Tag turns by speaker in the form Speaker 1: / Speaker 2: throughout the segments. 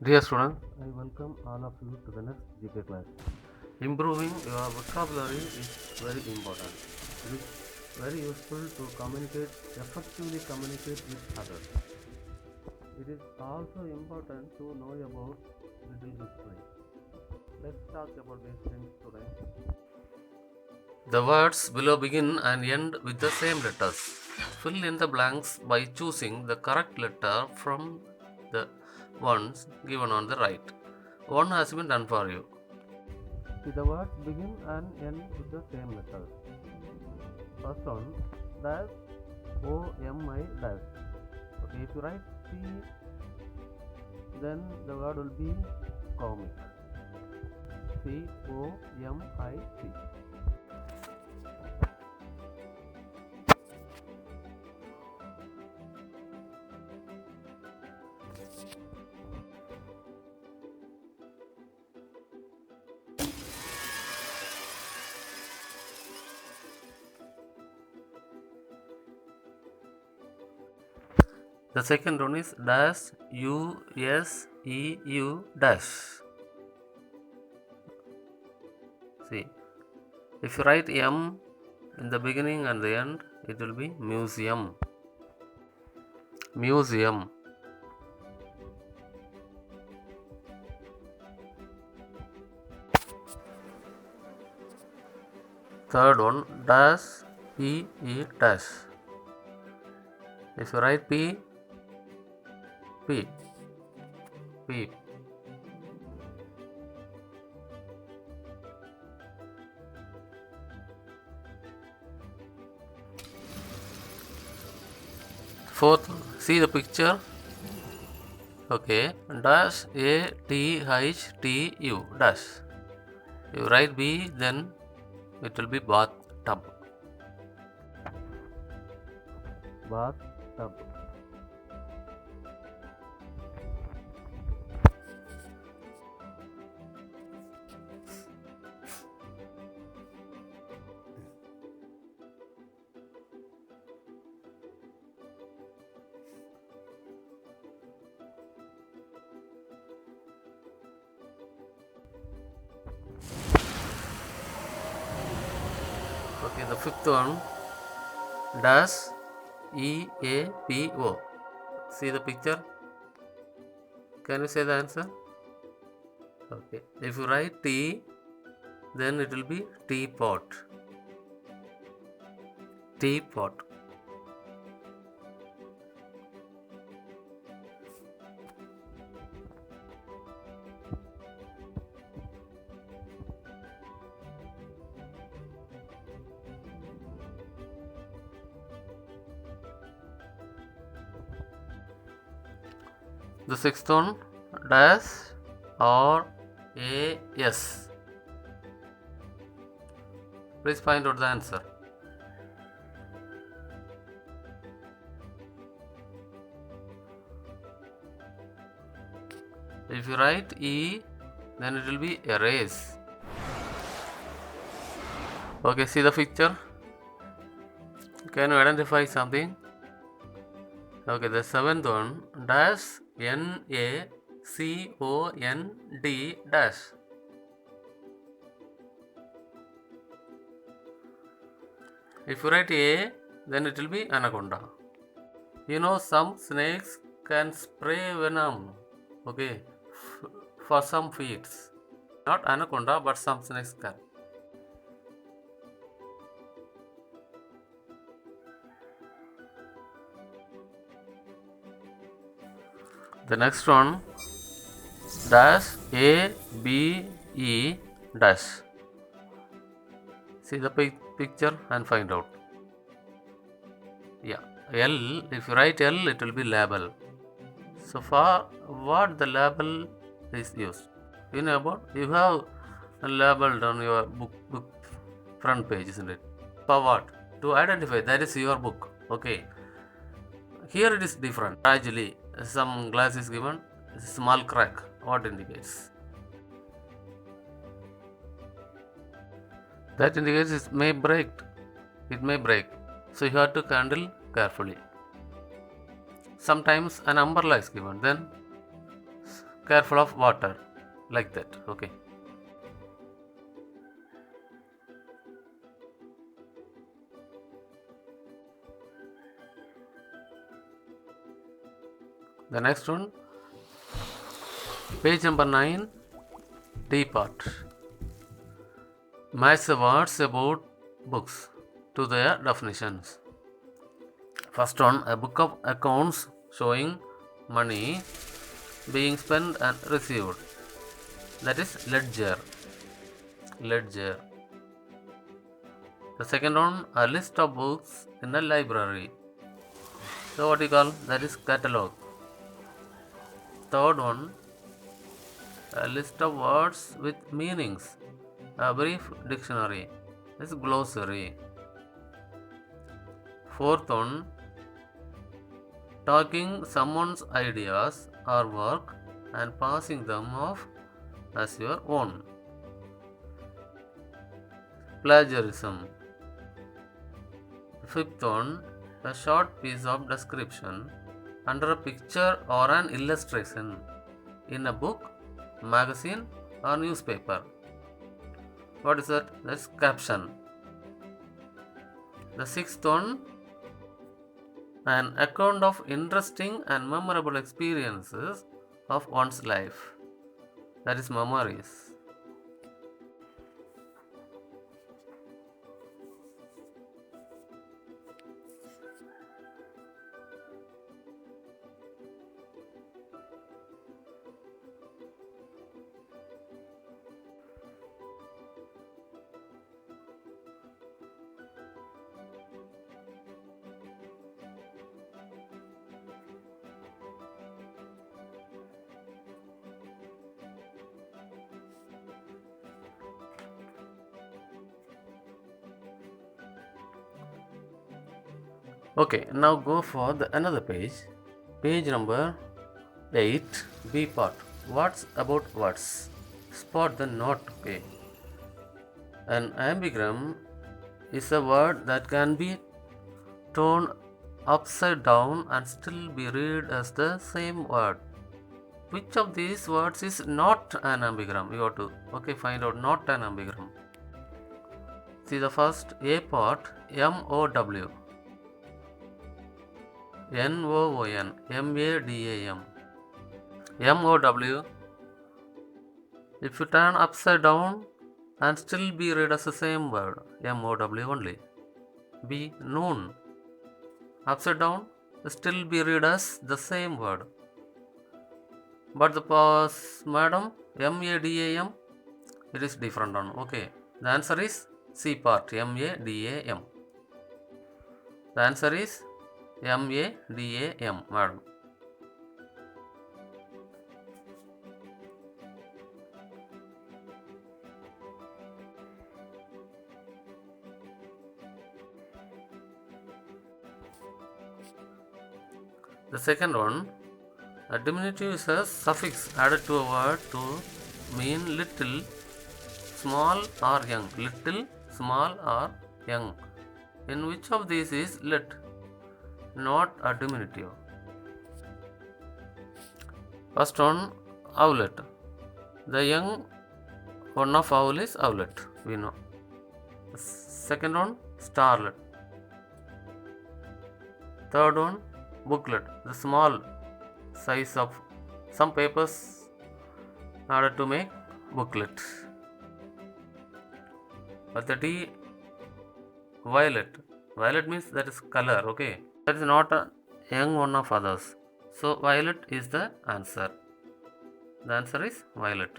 Speaker 1: Dear students, I welcome all of you to the next GK class. Improving your vocabulary is very important. It is very useful to effectively communicate with others. It is also important to know about little history. Let's talk about these things today. The words below begin and end with the same letters. Fill in the blanks by choosing the correct letter from the ones given on the right. One has been done for you. See, the words begin and end with the same letters. First one, dash, O-M-I, dash. Okay, if you write C, then the word will be comic. C-O-M-I-C. The second one is dash, U-S-E-U, dash. See, if you write M in the beginning and the end, it will be museum. Museum. Third one, dash, P-E, dash. If you write P, P. Fourth, see the picture. Okay, dash, A-T-H-T-U, dash. You write B, then it will be bathtub. Bathtub. Okay, the fifth one, dash, E-A-P-O. See the picture? Can you say the answer? Okay, if you write T, then it will be teapot. Teapot. The sixth one, dash or A-S. Please find out the answer. If you write E, then it will be erase. Okay, see the picture? Can you identify something? Okay, the seventh one, dash, N-A-C-O-N-D, dash. If you write A, then it will be anaconda. You know, some snakes can spray venom, okay, for some feeds. Not anaconda, but some snakes can. The next one, dash, A-B-E, dash. See the picture and find out. Yeah, L, if you write L, it will be label. So for what the label is used? You know about? You have labeled on your book front page, isn't it? For what? To identify that is your book. Okay. Here it is different. Gradually, some glass is given, small crack. What indicates? That indicates it may break. It may break. So you have to handle carefully. Sometimes an umbrella is given. Then careful of water, like that. Okay. The next one, page number 9, D part. Match the words about books to their definitions. First one, a book of accounts showing money being spent and received. That is ledger. Ledger. The second one, a list of books in a library. So what you call that is catalog. Third one, a list of words with meanings. A brief dictionary. This is glossary. Fourth one, talking someone's ideas or work and passing them off as your own. Plagiarism. Fifth one, a short piece of description under a picture or an illustration in a book, magazine, or newspaper. What is that? That's caption. The sixth one, an account of interesting and memorable experiences of one's life. That is memories. Okay, now go for another page. Page number 8, B part. What's about words? Spot the note. Okay. An ambigram is a word that can be turned upside down and still be read as the same word. Which of these words is not an ambigram? You have to find out not an ambigram. See the first A part, MOW. NOON, MADAM. MOW. If you turn upside down and still be read as the same word, MOW only. B. Noon. Upside down, still be read as the same word. But the pause, madam, MADAM, it is different one. Okay. The answer is C part, MADAM. The answer is MADAM, madam. The second one, a diminutive is a suffix added to a word to mean little, small or young. Little, small or young. In which of these is lit? Not a diminutive. First one, owlet. The young one of owl is owlet, we know. Second one, starlet. Third one, booklet. The small size of some papers in order to make booklet. But the D, violet. Violet means that is color, okay. That is not a young one of others. So violet is the answer. The answer is violet.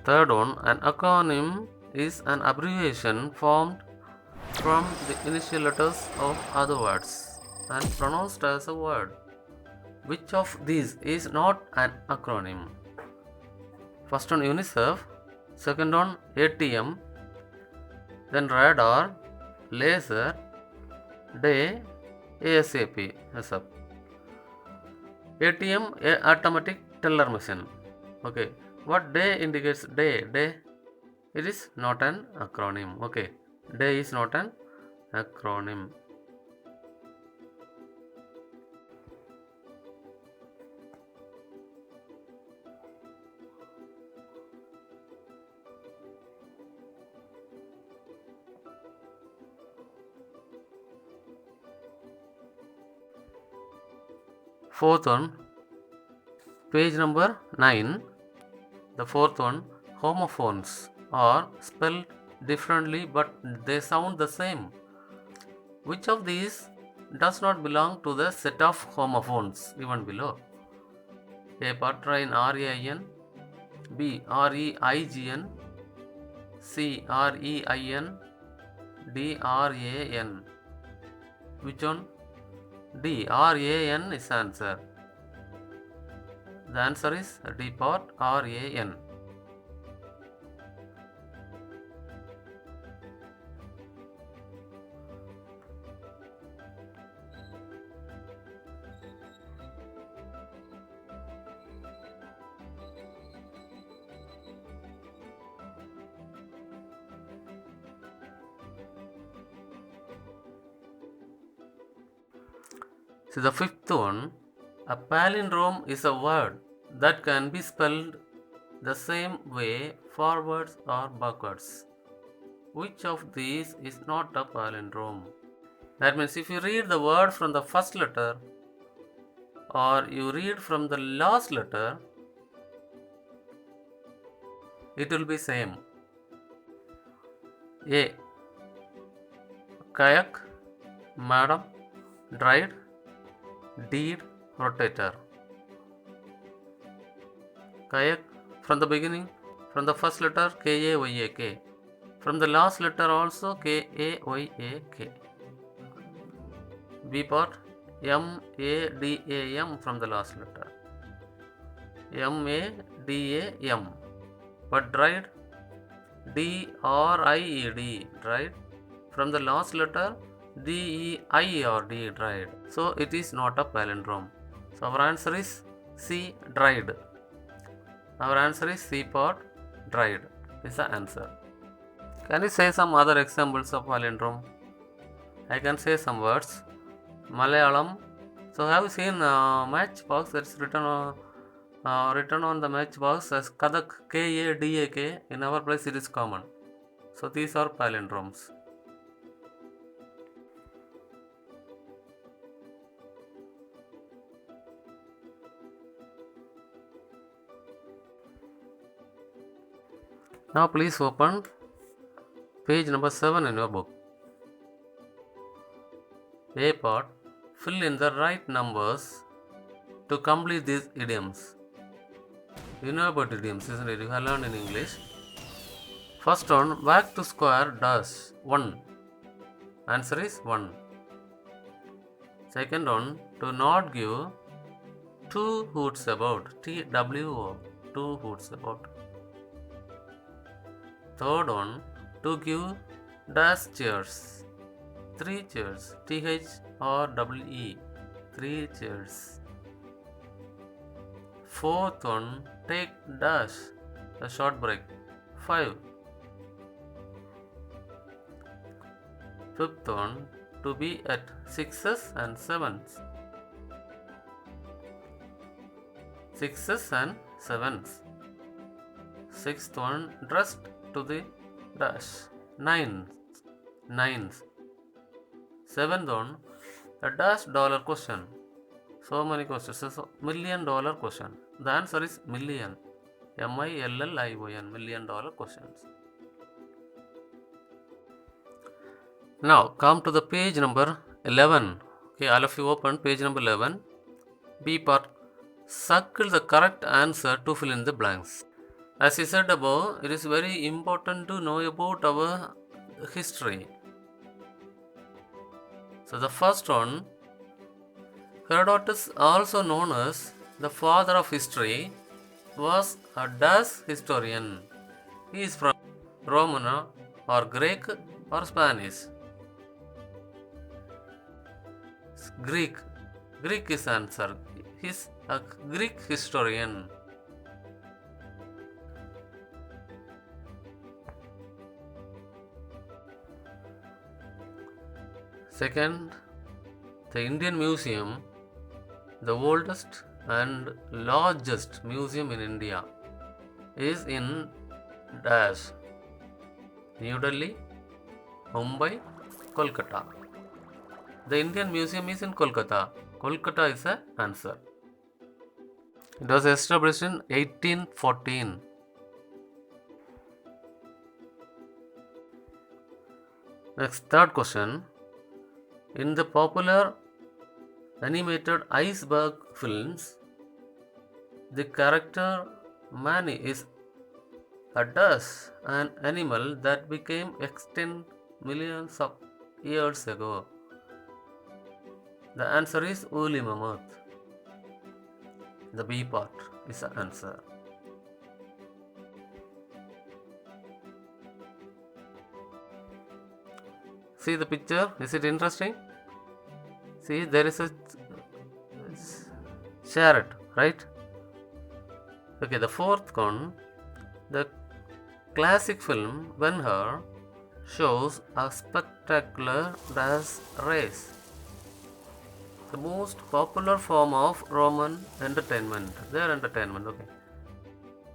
Speaker 1: Third one, an acronym is an abbreviation formed from the initial letters of other words and pronounced as a word. Which of these is not an acronym? First one UNICEF, second one ATM, then radar, laser, day, ASAP. ASAP. ATM, automatic teller machine. Okay, what day indicates day? Day, it is not an acronym. Okay, day is not an acronym. Fourth one, page number 9. The fourth one, homophones are spelled differently but they sound the same. Which of these does not belong to the set of homophones given below? A. Patrain RAIN, B. REIGN, C. REIN, D. RAN. Which one? D. RAN is answer. The answer is D part RAN. See the fifth one, a palindrome is a word that can be spelled the same way forwards or backwards. Which of these is not a palindrome? That means if you read the word from the first letter or you read from the last letter, it will be same. A. Kayak, madam, dried, deed, rotator. Kayak from the beginning, from the first letter Kayak, from the last letter also Kayak. B part MADAM from the last letter MADAM. But dried DRIED, dried, from the last letter DEIRD, dried. So it is not a palindrome. So our answer is C, dried. Our answer is C part, dried is the answer. Can you say some other examples of palindrome? I can say some words. Malayalam. So have you seen matchbox that's written on the matchbox as Kadak, Kadak. In our place it is common. So these are palindromes. Now please open page number 7 in your book. A part, fill in the right numbers to complete these idioms. You know about idioms, isn't it? You have learned in English. First one, back to square dash 1. Answer is 1. Second one, to not give 2 hoots about. TWO, 2 hoots about. Third one, to give dash chairs. 3 chairs. THREE, 3 chairs. Fourth one, take dash, a short break. 5. Fifth one, to be at 6s and 7s. 6s and 7s. Sixth one, dressed to the dash. 9s. Seventh one, a dash dollar question. So many questions. So $1 million question. The answer is million. MILLION, $1 million questions. Now come to the page number 11. Okay, all of you open page number 11. B part, circle the correct answer to fill in the blanks. As I said above, it is very important to know about our history. So the first one, Herodotus, also known as the father of history, was a Dutch historian. He is from Roman or Greek or Spanish. Greek. Greek is answer. He is a Greek historian. Second, the Indian Museum, the oldest and largest museum in India, is in Dash, New Delhi, Mumbai, Kolkata. The Indian Museum is in Kolkata. Kolkata is the answer. It was established in 1814. Next, third question. In the popular animated iceberg films, the character Manny is a duck, an animal that became extinct millions of years ago. The answer is woolly mammoth. The B part is the answer. See the picture? Is it interesting? See, there is a chariot, right? Okay, the fourth one, the classic film Ben-Hur shows a spectacular dash race, the most popular form of Roman entertainment. Their entertainment, okay.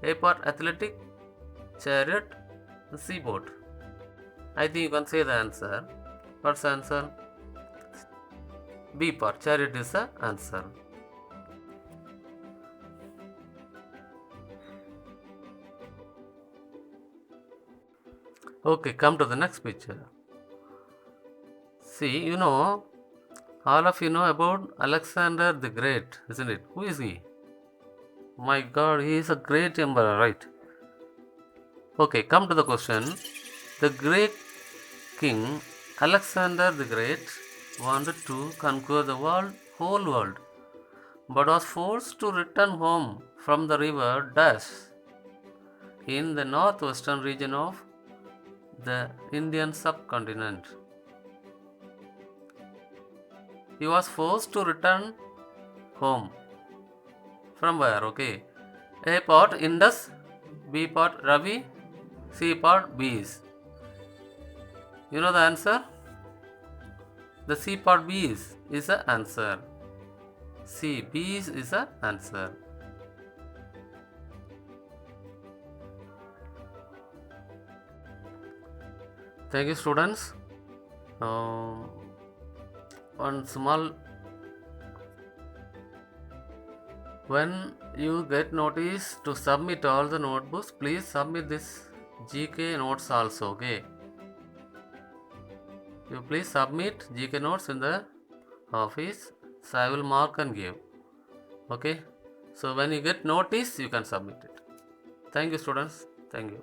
Speaker 1: A part athletic, chariot, seaboat. I think you can say the answer. What's the answer? B part, chariot is the answer. Okay, come to the next picture. See, all of you know about Alexander the Great, isn't it? Who is he? My God, he is a great emperor, right? Okay, come to the question. The Greek king Alexander the Great wanted to conquer the whole world, but was forced to return home from the river Dash in the northwestern region of the Indian subcontinent. He was forced to return home. From where? Okay. A part Indus, B part Ravi, C part bees. You know the answer? The C part bees is the answer. C, bees is the answer. Thank you, students. One small, when you get notice to submit all the notebooks, please submit this GK notes also, okay? You please submit GK notes in the office, so I will mark and give, okay? So when you get notice, you can submit it. Thank you, students. Thank you.